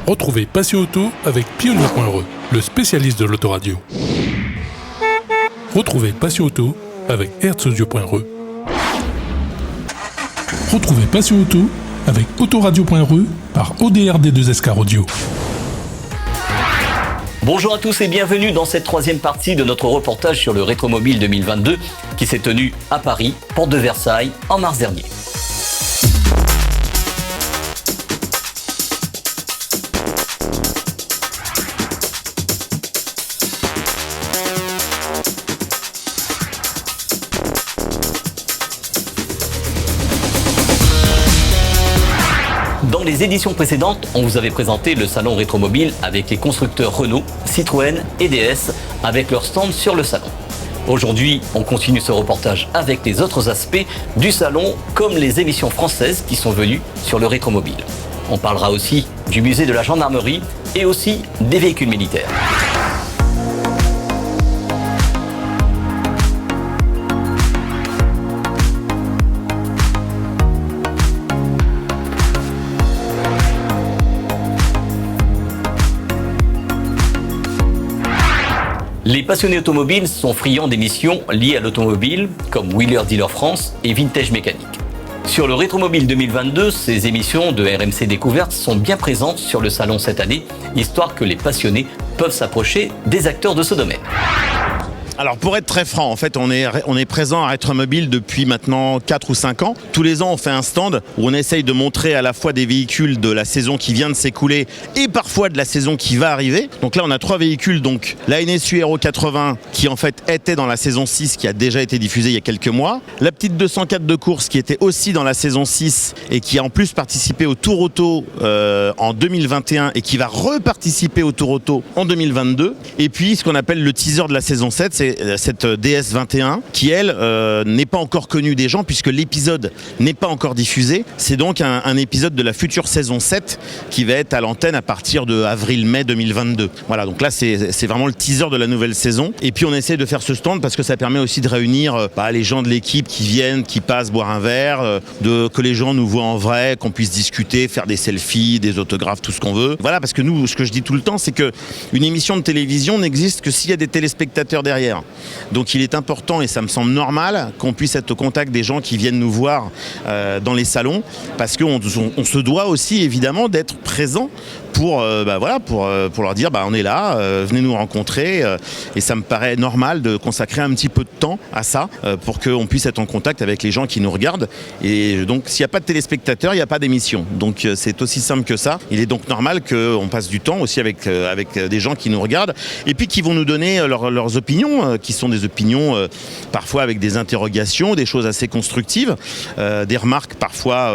Retrouvez Passion Auto avec Pionnier.re, le spécialiste de l'autoradio. Retrouvez Passion Auto avec Herzaudio.re. Retrouvez Passion Auto avec Autoradio.re par ODRD2SK Audio. Bonjour à tous et bienvenue dans cette troisième partie de notre reportage sur le Rétromobile 2022 qui s'est tenu à Paris, porte de Versailles, en mars dernier. Dans les éditions précédentes, on vous avait présenté le salon Rétromobile avec les constructeurs Renault, Citroën et DS avec leur stand sur le salon. Aujourd'hui, on continue ce reportage avec les autres aspects du salon, comme les émissions françaises qui sont venues sur le Rétromobile. On parlera aussi du musée de la gendarmerie et aussi des véhicules militaires. Les passionnés automobiles sont friands d'émissions liées à l'automobile, comme Wheeler Dealer France et Vintage Mécanique. Sur le Rétromobile 2022, ces émissions de RMC Découverte sont bien présentes sur le salon cette année, histoire que les passionnés peuvent s'approcher des acteurs de ce domaine. Alors pour être très franc, en fait on est présent à Rétromobile depuis maintenant 4 ou 5 ans. Tous les ans on fait un stand où on essaye de montrer à la fois des véhicules de la saison qui vient de s'écouler et parfois de la saison qui va arriver. Donc là on a 3 véhicules, donc la NSU Aero 80 qui en fait était dans la saison 6 qui a déjà été diffusée il y a quelques mois. La petite 204 de course qui était aussi dans la saison 6 et qui a en plus participé au Tour Auto en 2021 et qui va reparticiper au Tour Auto en 2022. Et puis ce qu'on appelle le teaser de la saison 7, c'est cette DS21 qui elle n'est pas encore connue des gens puisque l'épisode n'est pas encore diffusé. C'est donc un épisode de la future saison 7 qui va être à l'antenne à partir de avril-mai 2022. Voilà, donc là c'est vraiment le teaser de la nouvelle saison. Et puis on essaie de faire ce stand parce que ça permet aussi de réunir les gens de l'équipe qui viennent, qui passent boire un verre, que les gens nous voient en vrai, qu'on puisse discuter, faire des selfies, des autographes, tout ce qu'on veut. Voilà, parce que nous, ce que je dis tout le temps, c'est que une émission de télévision n'existe que s'il y a des téléspectateurs derrière. Donc il est important et ça me semble normal qu'on puisse être au contact des gens qui viennent nous voir dans les salons parce qu'on se doit aussi évidemment d'être présent pour leur dire on est là, venez nous rencontrer et ça me paraît normal de consacrer un petit peu de temps à ça pour qu'on puisse être en contact avec les gens qui nous regardent. Et donc s'il n'y a pas de téléspectateurs, il n'y a pas d'émission. Donc c'est aussi simple que ça. Il est donc normal qu'on passe du temps aussi avec des gens qui nous regardent et puis qui vont nous donner leurs opinions, qui sont des opinions parfois avec des interrogations, des choses assez constructives, des remarques parfois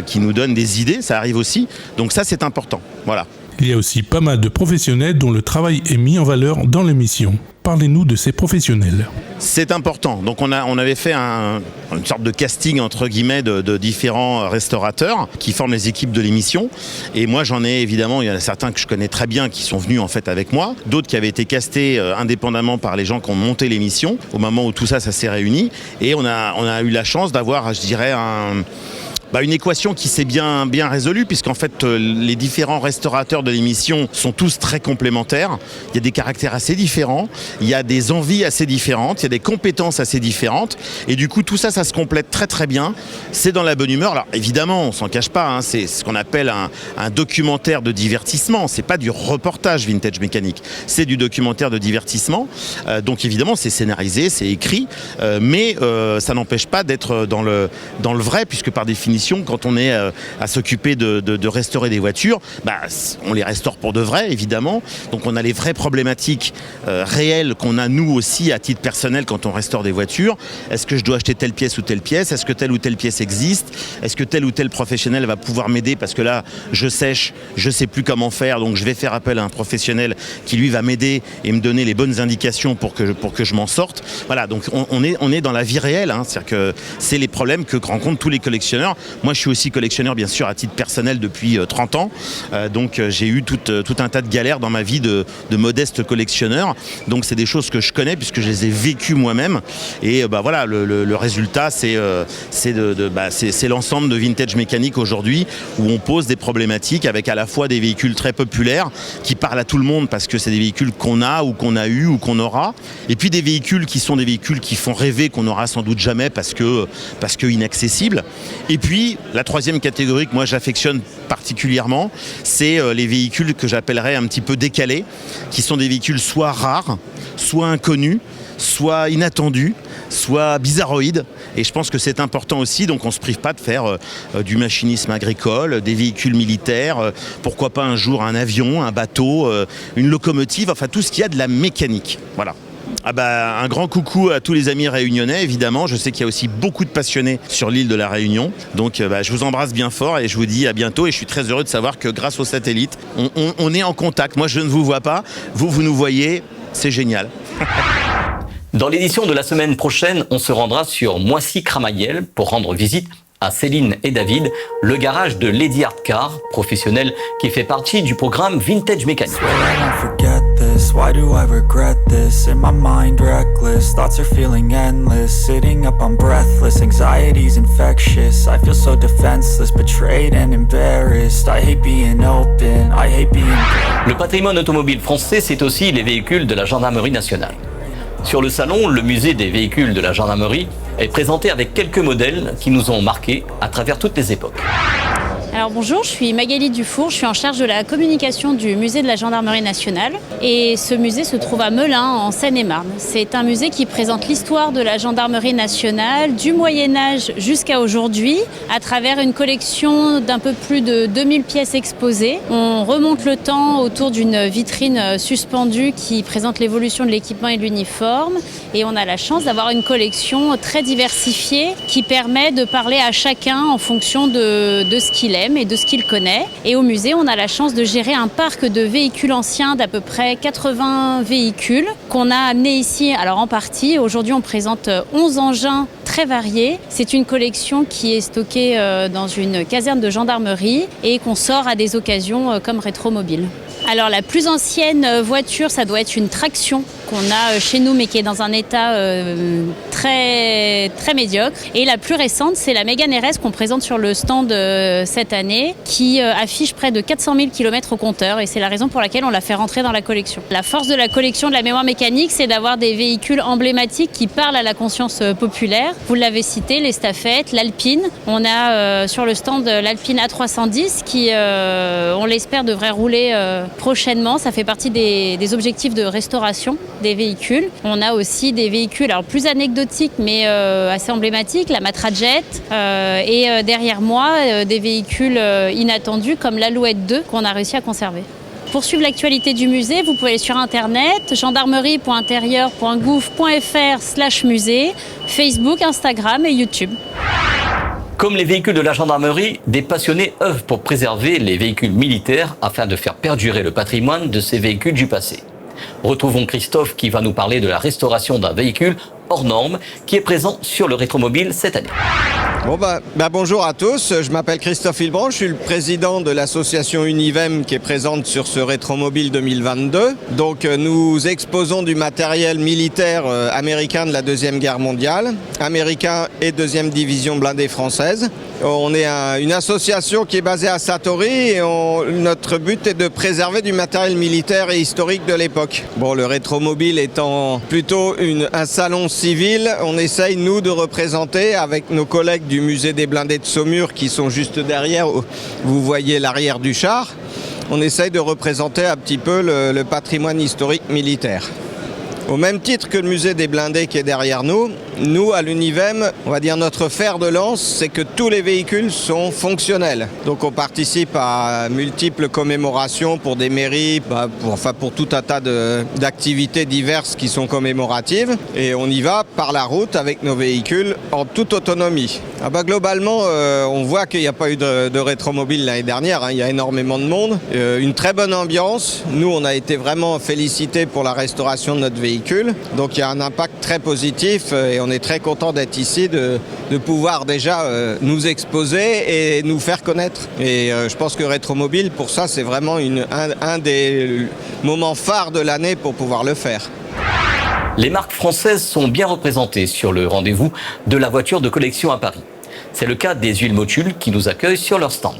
qui nous donnent des idées, ça arrive aussi. Donc ça c'est important. Voilà. Il y a aussi pas mal de professionnels dont le travail est mis en valeur dans l'émission. Parlez-nous de ces professionnels. C'est important. Donc on avait fait une sorte de casting entre guillemets de différents restaurateurs qui forment les équipes de l'émission. Et moi j'en ai évidemment, il y en a certains que je connais très bien qui sont venus en fait avec moi, d'autres qui avaient été castés indépendamment par les gens qui ont monté l'émission au moment où tout ça s'est réuni. Et on a eu la chance d'avoir, je dirais, une équation qui s'est bien résolue puisqu'en fait les différents restaurateurs de l'émission sont tous très complémentaires. Il y a des caractères assez différents, il y a des envies assez différentes, il y a des compétences assez différentes et du coup tout ça se complète très très bien. C'est dans la bonne humeur. Alors évidemment on s'en cache pas, c'est ce qu'on appelle un documentaire de divertissement. C'est pas du reportage Vintage Mécanique, c'est du documentaire de divertissement. Donc évidemment c'est scénarisé, c'est écrit, mais ça n'empêche pas d'être dans le vrai puisque par définition quand on est à s'occuper de restaurer des voitures, on les restaure pour de vrai évidemment, donc on a les vraies problématiques réelles qu'on a nous aussi à titre personnel quand on restaure des voitures. Est-ce que je dois acheter telle pièce ou telle pièce? Est-ce que telle ou telle pièce existe? Est-ce que tel ou tel professionnel va pouvoir m'aider parce que là je sèche, je sais plus comment faire, donc je vais faire appel à un professionnel qui lui va m'aider et me donner les bonnes indications pour que je m'en sorte. Voilà, donc on est dans la vie réelle, c'est-à-dire que c'est les problèmes que rencontrent tous les collectionneurs. Moi, je suis aussi collectionneur, bien sûr, à titre personnel depuis 30 ans. Donc, j'ai eu tout un tas de galères dans ma vie de modeste collectionneur. Donc, c'est des choses que je connais puisque je les ai vécues moi-même. Et voilà, le résultat, c'est l'ensemble de Vintage Mécanique aujourd'hui où on pose des problématiques avec à la fois des véhicules très populaires qui parlent à tout le monde parce que c'est des véhicules qu'on a ou qu'on a eu ou qu'on aura. Et puis des véhicules qui sont des véhicules qui font rêver, qu'on n'aura sans doute jamais parce que inaccessibles. Et puis, la troisième catégorie que moi j'affectionne particulièrement, c'est les véhicules que j'appellerais un petit peu décalés, qui sont des véhicules soit rares, soit inconnus, soit inattendus, soit bizarroïdes. Et je pense que c'est important aussi, donc on ne se prive pas de faire du machinisme agricole, des véhicules militaires, pourquoi pas un jour un avion, un bateau, une locomotive, enfin tout ce qu'il y a de la mécanique. Voilà. Un grand coucou à tous les amis réunionnais, évidemment. Je sais qu'il y a aussi beaucoup de passionnés sur l'île de la Réunion. Donc je vous embrasse bien fort et je vous dis à bientôt. Et je suis très heureux de savoir que grâce au satellite, on est en contact. Moi, je ne vous vois pas. Vous nous voyez. C'est génial. Dans l'édition de la semaine prochaine, on se rendra sur Moissy-Cramayel pour rendre visite à Céline et David, le garage de Lady Art Car, professionnel qui fait partie du programme Vintage Mécanique. Why do I regret this? In my mind reckless, thoughts are feeling endless, sitting up I'm breathless, anxiety's infectious, I feel so defenseless, betrayed and embarrassed, I hate being open, I hate being... Le patrimoine automobile français, c'est aussi les véhicules de la Gendarmerie nationale. Sur le salon, le musée des véhicules de la Gendarmerie est présenté avec quelques modèles qui nous ont marqués à travers toutes les époques. Alors bonjour, je suis Magali Dufour, je suis en charge de la communication du musée de la Gendarmerie nationale et ce musée se trouve à Melun en Seine-et-Marne. C'est un musée qui présente l'histoire de la Gendarmerie nationale du Moyen-Âge jusqu'à aujourd'hui à travers une collection d'un peu plus de 2000 pièces exposées. On remonte le temps autour d'une vitrine suspendue qui présente l'évolution de l'équipement et de l'uniforme et on a la chance d'avoir une collection très diversifiée qui permet de parler à chacun en fonction de ce qu'il est et de ce qu'il connaît. Et au musée, on a la chance de gérer un parc de véhicules anciens d'à peu près 80 véhicules qu'on a amenés ici. Alors en partie, aujourd'hui on présente 11 engins très variés. C'est une collection qui est stockée dans une caserne de gendarmerie et qu'on sort à des occasions comme Rétromobile. Alors la plus ancienne voiture, ça doit être une traction qu'on a chez nous mais qui est dans un état très, très médiocre. Et la plus récente, c'est la Mégane RS qu'on présente sur le stand cette année qui affiche près de 400 000 km au compteur et c'est la raison pour laquelle on l'a fait rentrer dans la collection. La force de la collection de la mémoire mécanique, c'est d'avoir des véhicules emblématiques qui parlent à la conscience populaire. Vous l'avez cité, les Stafettes, l'Alpine. On a sur le stand l'Alpine A310 qui, on l'espère, devrait rouler prochainement. Ça fait partie des objectifs de restauration des véhicules. On a aussi des véhicules alors plus anecdotiques mais assez emblématiques, la Matrajet et derrière moi des véhicules inattendus comme l'Alouette 2 qu'on a réussi à conserver. Pour suivre l'actualité du musée, vous pouvez aller sur internet gendarmerie.intérieur.gouv.fr/musée, Facebook, Instagram et YouTube. Comme les véhicules de la gendarmerie, des passionnés œuvrent pour préserver les véhicules militaires afin de faire perdurer le patrimoine de ces véhicules du passé. Retrouvons Christophe qui va nous parler de la restauration d'un véhicule hors norme qui est présent sur le Rétromobile cette année. Bonjour à tous, je m'appelle Christophe Hilbrand, je suis le président de l'association Univem qui est présente sur ce Rétromobile 2022. Donc nous exposons du matériel militaire américain de la Deuxième Guerre mondiale, américain et 2e division blindée française. On est une association qui est basée à Satori et notre but est de préserver du matériel militaire et historique de l'époque. Le Rétromobile étant plutôt un salon civil, on essaye nous de représenter avec nos collègues du musée des blindés de Saumur qui sont juste derrière, vous voyez l'arrière du char, on essaye de représenter un petit peu le patrimoine historique militaire. Au même titre que le musée des blindés qui est derrière nous, à l'Univem, on va dire notre fer de lance, c'est que tous les véhicules sont fonctionnels. Donc on participe à multiples commémorations pour des mairies, pour tout un tas d'activités diverses qui sont commémoratives. Et on y va par la route avec nos véhicules en toute autonomie. Globalement, on voit qu'il n'y a pas eu de rétromobile l'année dernière. Il y a énormément de monde. Une très bonne ambiance. Nous, on a été vraiment félicités pour la restauration de notre véhicule. Donc il y a un impact très positif et on est très content d'être ici, de pouvoir déjà nous exposer et nous faire connaître. Et je pense que Rétromobile, pour ça, c'est vraiment un des moments phares de l'année pour pouvoir le faire. Les marques françaises sont bien représentées sur le rendez-vous de la voiture de collection à Paris. C'est le cas des huiles Motul qui nous accueillent sur leur stand.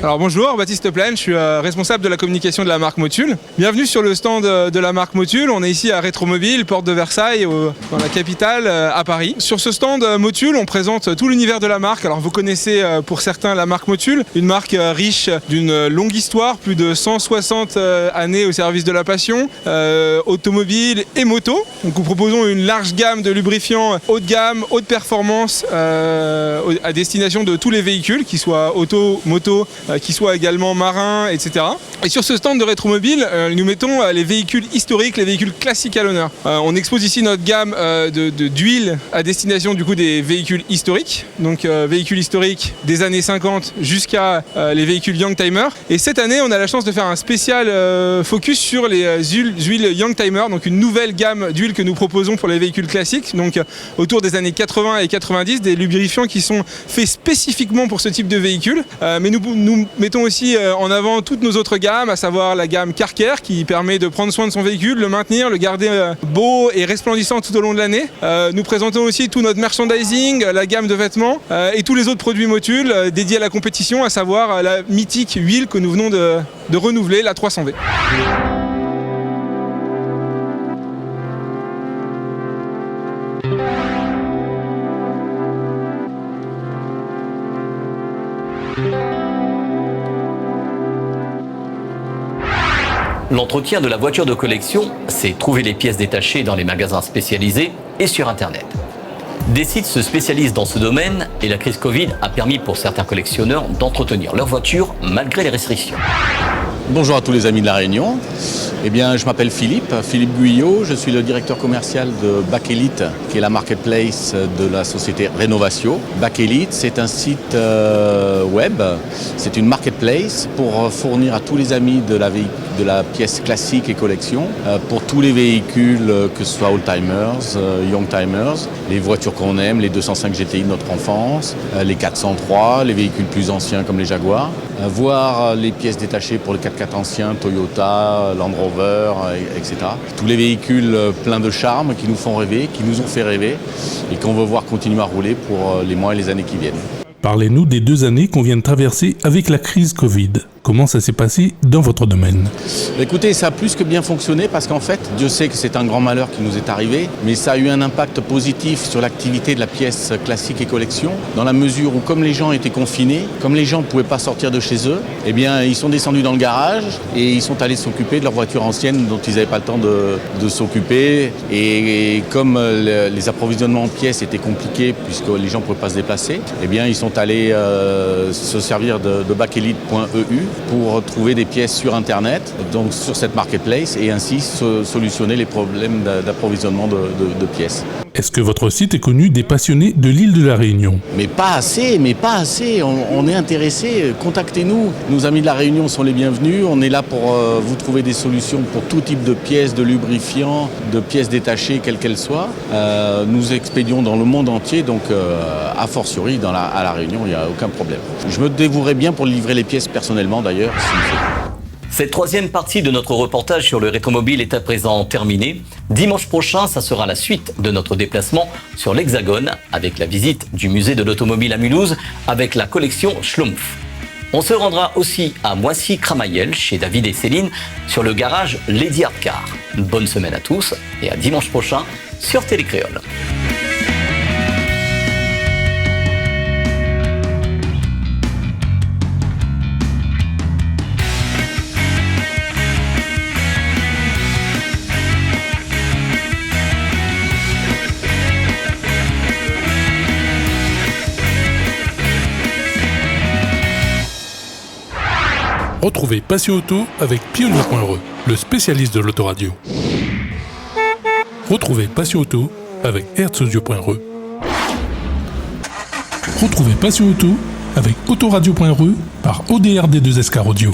Alors bonjour, Baptiste Plaine, je suis responsable de la communication de la marque Motul. Bienvenue sur le stand de la marque Motul. On est ici à Rétromobile, porte de Versailles, dans la capitale, à Paris. Sur ce stand Motul, on présente tout l'univers de la marque. Alors vous connaissez pour certains la marque Motul, une marque riche d'une longue histoire, plus de 160 années au service de la passion, automobile et moto. Donc nous proposons une large gamme de lubrifiants haut de gamme, haute performance à destination de tous les véhicules, qu'ils soient auto, moto, qui soient également marins, etc. Et sur ce stand de Rétromobile, nous mettons les véhicules historiques, les véhicules classiques à l'honneur. On expose ici notre gamme d'huile à destination du coup des véhicules historiques, donc véhicules historiques des années 50 jusqu'à les véhicules Youngtimer. Et cette année, on a la chance de faire un spécial focus sur les huiles Youngtimer, donc une nouvelle gamme d'huiles que nous proposons pour les véhicules classiques, donc autour des années 80 et 90, des lubrifiants qui sont faits spécifiquement pour ce type de véhicule. Mais nous mettons aussi en avant toutes nos autres gammes, à savoir la gamme Car Care qui permet de prendre soin de son véhicule, le maintenir, le garder beau et resplendissant tout au long de l'année. Nous présentons aussi tout notre merchandising, la gamme de vêtements et tous les autres produits Motul dédiés à la compétition, à savoir la mythique huile que nous venons de renouveler, la 300V. L'entretien de la voiture de collection, c'est trouver les pièces détachées dans les magasins spécialisés et sur Internet. Des sites se spécialisent dans ce domaine et la crise Covid a permis pour certains collectionneurs d'entretenir leur voiture malgré les restrictions. Bonjour à tous les amis de La Réunion. Eh bien, je m'appelle Philippe Guyot, je suis le directeur commercial de Bakelite, qui est la marketplace de la société Rénovatio. Bakelite, c'est un site web, c'est une marketplace pour fournir à tous les amis de la pièce classique et collection, pour tous les véhicules, que ce soit oldtimers, youngtimers, les voitures qu'on aime, les 205 GTI de notre enfance, les 403, les véhicules plus anciens comme les Jaguars, voire les pièces détachées pour les 4x4 anciens, Toyota, Land Rover, etc. Tous les véhicules pleins de charme qui nous font rêver, qui nous ont fait rêver et qu'on veut voir continuer à rouler pour les mois et les années qui viennent. Parlez-nous des 2 années qu'on vient de traverser avec la crise Covid. Comment ça s'est passé dans votre domaine ? Écoutez, ça a plus que bien fonctionné parce qu'en fait, Dieu sait que c'est un grand malheur qui nous est arrivé, mais ça a eu un impact positif sur l'activité de la pièce classique et collection, dans la mesure où comme les gens étaient confinés, comme les gens ne pouvaient pas sortir de chez eux, eh bien ils sont descendus dans le garage et ils sont allés s'occuper de leur voiture ancienne dont ils n'avaient pas le temps de s'occuper. Et comme les approvisionnements en pièces étaient compliqués puisque les gens ne pouvaient pas se déplacer, eh bien ils sont allés se servir de bakelite.eu pour trouver des pièces sur Internet, donc sur cette marketplace, et ainsi solutionner les problèmes d'approvisionnement de pièces. Est-ce que votre site est connu des passionnés de l'île de la Réunion ? Mais pas assez. On est intéressés. Contactez-nous. Nos amis de la Réunion sont les bienvenus. On est là pour vous trouver des solutions pour tout type de pièces, de lubrifiants, de pièces détachées, quelles qu'elles soient. Nous expédions dans le monde entier, donc a fortiori à la Réunion, il n'y a aucun problème. Je me dévouerai bien pour livrer les pièces personnellement d'ailleurs. Cette 3e partie de notre reportage sur le rétromobile est à présent terminée. Dimanche prochain, ça sera la suite de notre déplacement sur l'Hexagone avec la visite du musée de l'automobile à Mulhouse avec la collection Schlumpf. On se rendra aussi à Moissy-Cramayel chez David et Céline sur le garage Lady Art Car. Bonne semaine à tous et à dimanche prochain sur Télécréole. Retrouvez Passion Auto avec Pionnier.re, le spécialiste de l'autoradio. Retrouvez Passion Auto avec Herzaudio.re. Retrouvez Passion Auto avec autoradio.ru par ODRD2SK Radio.